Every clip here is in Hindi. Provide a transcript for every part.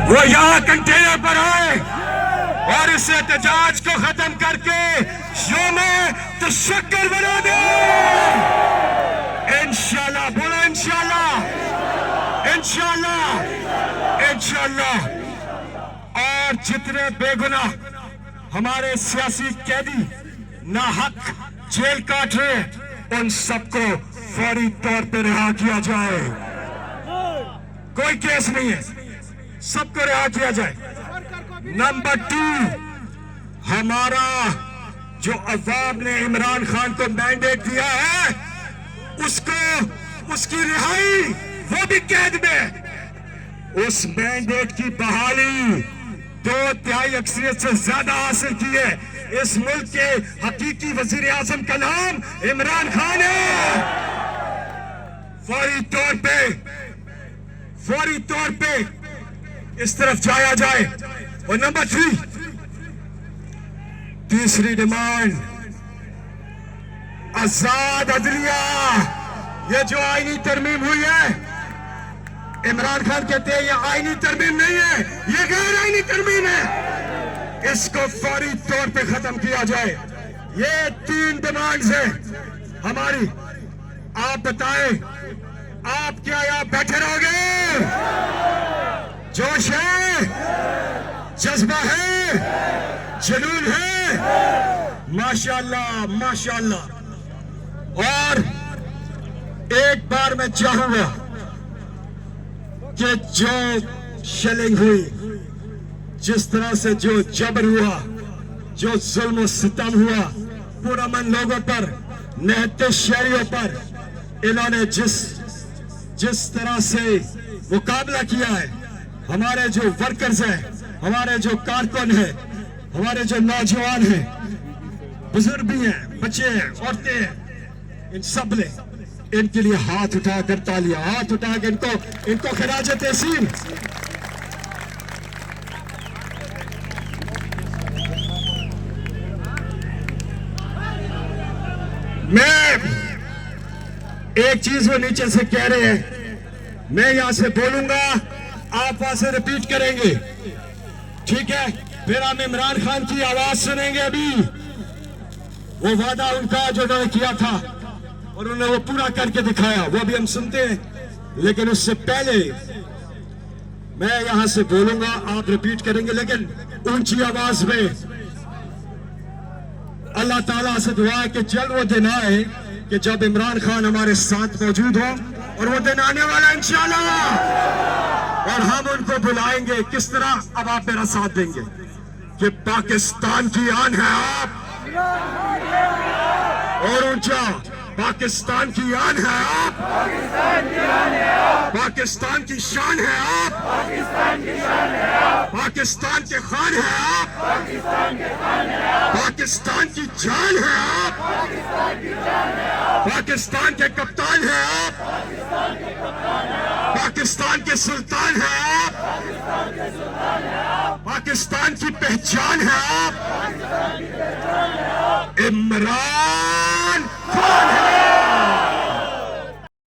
वो यहाँ कंटेनर पर आए और इस एहतजाज को खत्म करके यौम तशक्कुर बना दे। इंशाल्लाह, बोलो इंशाल्लाह, इंशाल्लाह, इंशाल्लाह। और जितने बेगुनाह हमारे सियासी कैदी नाहक जेल काट रहे, उन सबको फौरी तौर पर रिहा किया जाए। कोई केस नहीं है, सबको रिहा किया जाए। नंबर 2, हमारा जो अवाम ने इमरान खान को मैंडेट दिया है, उसको उसकी रिहाई, वो भी कैद में। उस मैंडेट की बहाली 2/3 अक्सरियत से ज्यादा हासिल की है। इस मुल्क के हकीकी वजीर आजम का नाम इमरान खान है। फौरी तौर पे इस तरफ जाया जाए। और नंबर 3, तीसरी डिमांड, आजाद अदलिया। ये जो आईनी तरमीम हुई है, इमरान खान कहते हैं ये आईनी तरमीम नहीं है, ये गैर आईनी तरमीम है। इसको फौरी तौर पे खत्म किया जाए। ये 3 डिमांड्स हैं हमारी। आप बताएं, आप क्या यहां बैठे रहोगे? जोश है, जज्बा है, जुनून है, माशाअल्लाह माशाअल्लाह। और एक बार मैं चाहूंगा कि जो शेलिंग हुई, जिस तरह से जो जबर हुआ, जो जुल्म सितम हुआ पुरअमन लोगों पर, निहत्ते शहरियों पर, इन्होंने जिस तरह से मुकाबला किया है, हमारे जो वर्कर्स हैं, हमारे जो कारकुन हैं, हमारे जो नौजवान हैं, बुजुर्ग भी हैं, बच्चे हैं, औरतें हैं, इन सब ने इनके लिए हाथ उठाकर तालियां, हाथ उठाकर इनको खिराज तहसीन। मैं एक चीज वो नीचे से कह रहे हैं, मैं यहां से बोलूंगा, आप वहां से रिपीट करेंगे, ठीक है? फिर हम इमरान खान की आवाज सुनेंगे। अभी वो वादा उनका जो उन्होंने किया था और उन्होंने वो पूरा करके दिखाया, वो भी हम सुनते हैं। लेकिन उससे पहले मैं यहां से बोलूंगा, आप रिपीट करेंगे, लेकिन ऊंची आवाज में। अल्लाह ताला से दुआ है कि जल्द वो दिन आए कि जब इमरान खान हमारे साथ मौजूद हो, और वो दिन आने वाला इंशाल्लाह। और हम उनको बुलाएंगे किस तरह? अब आप मेरा साथ देंगे कि पाकिस्तान की आन है आप, और ऊंचा, पाकिस्तान की आन है आप, पाकिस्तान की शान है आप, पाकिस्तान के खान है आप, पाकिस्तान की जान है आप, पाकिस्तान के कप्तान है आप, पाकिस्तान के सुल्तान है आप, पाकिस्तान की पहचान है आप, इमरान खान है।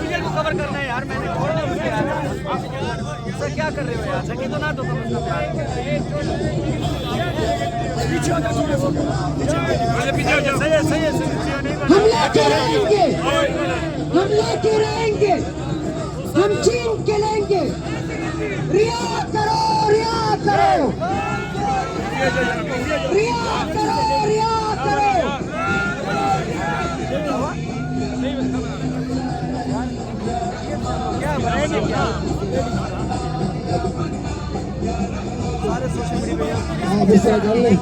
मुझे को कवर करना है यार, मैंने छोड़ दिया मुझे यार। सर क्या कर रहे हो यार? सर तो ना तो पीछे हो जाओ, पीछे हो जाओ। सही है सही है, हम लेके रहेंगे, हम लेके रहेंगे, हम छीन के लेंगे। रिया करो, रिया करो, रिया करो, रिया करो। क्या आप इस तरह कर लें,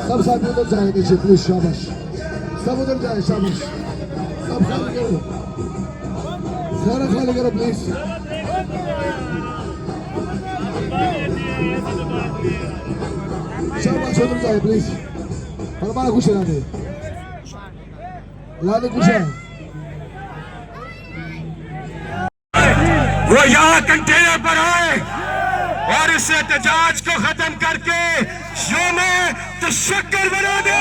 सब साथी उधर जाए नीचे प्लीज, शाबाश, सब उधर जाए, शाबाश, सब खाली करो, सारा खाली करो प्लीज। शाबाश, उधर जाए प्लीज, हमारा कुछ ला दे कुछ है। वो यहाँ कंटेनर पर आए और इस एहतजाज को खत्म करके योमे तशक्कुर बना दे।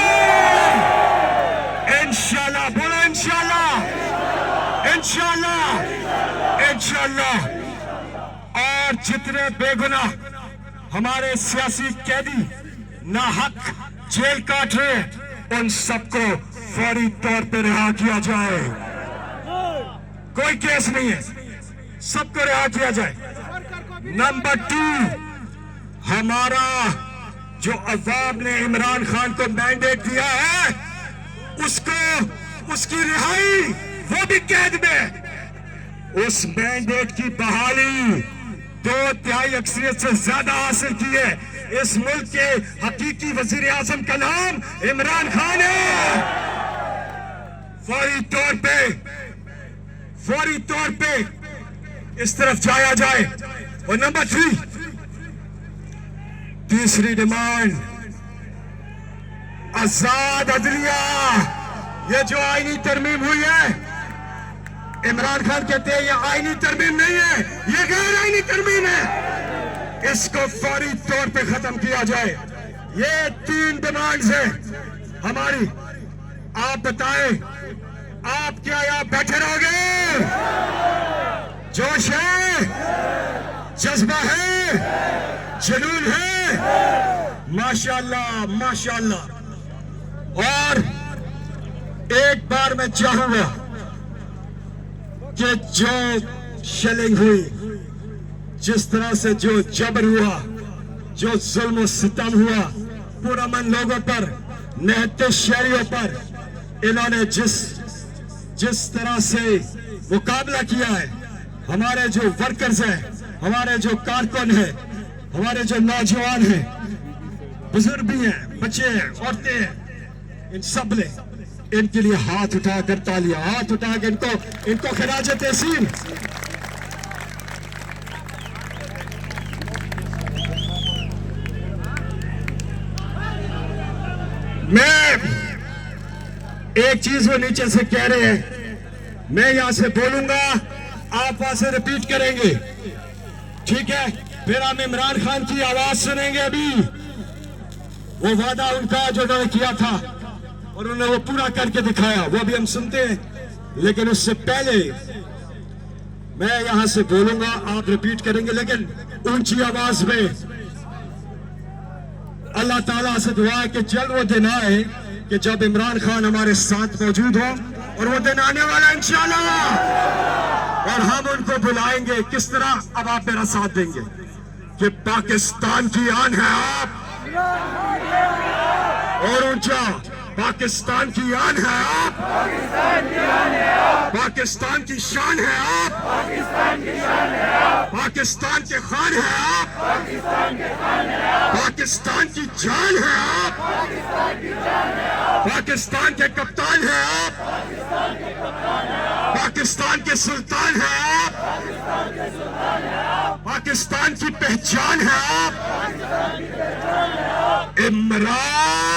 इंशाल्लाह, बोलो इंशाल्लाह, इंशाल्लाह, इंशाल्लाह। और जितने बेगुनाह हमारे सियासी कैदी नाहक जेल काट रहे, उन सबको फौरी तौर पर रिहा किया जाए। कोई केस नहीं है, सबको रिहा किया जाए। नंबर 2, हमारा जो अवाम ने इमरान खान को मैंडेट दिया है, उसको उसकी रिहाई, वो भी कैद में। उस मैंडेट की बहाली 2/3 अक्सरियत से ज्यादा हासिल की है। इस मुल्क के हकीकी वजीर आजम का नाम इमरान खान है। फौरी तौर पे इस तरफ जाया जाए। और नंबर 3, तीसरी डिमांड, आजाद अदलिया। ये जो आईनी तरमीम हुई है, इमरान खान कहते हैं ये आईनी तरमीम नहीं है, ये गैर आईनी तरमीम है। इसको फौरी तौर पे खत्म किया जाए। ये 3 डिमांड्स है हमारी। आप बताएं, आप क्या यहाँ बैठे रहोगे? जोश है, जज्बा है, जुनून है, माशाल्लाह, माशाल्लाह। और एक बार मैं चाहूंगा कि जो शेलिंग हुई, जिस तरह से जो जबर हुआ, जो जुल्म और सितम हुआ पुरअमन लोगों पर, निहत्ते शहरियों पर, इन्होंने जिस तरह से मुकाबला किया है, हमारे जो वर्कर्स हैं, हमारे जो कारकुन हैं, हमारे जो नौजवान हैं, बुजुर्ग भी हैं, बच्चे हैं, औरतें हैं, इन सब ने इनके लिए हाथ उठाकर तालियां, हाथ उठाकर इनको खिराज तहसीन। मैं एक चीज वो नीचे से कह रहे हैं, मैं यहां से बोलूंगा, आप वहां से रिपीट करेंगे, ठीक है? फिर हम इमरान खान की आवाज सुनेंगे। अभी वो वादा उनका जो उन्होंने किया था और उन्होंने वो पूरा करके दिखाया, वो भी हम सुनते हैं। लेकिन उससे पहले मैं यहां से बोलूंगा, आप रिपीट करेंगे, लेकिन ऊंची आवाज में। अल्लाह ताला से दुआ है कि जल्द वो दिन आए कि जब इमरान खान हमारे साथ मौजूद हो, और वो दिन आने वाला इंशाल्लाह। और हम उनको बुलाएंगे किस तरह? अब आप मेरा साथ देंगे कि पाकिस्तान की आन है आप, और ऊंचा, पाकिस्तान की आन है आप, पाकिस्तान की शान है आप, पाकिस्तान के खान है आप, पाकिस्तान की जान है आप, पाकिस्तान के कप्तान है आप, पाकिस्तान के सुल्तान है आप, पाकिस्तान की पहचान है आप। इमरान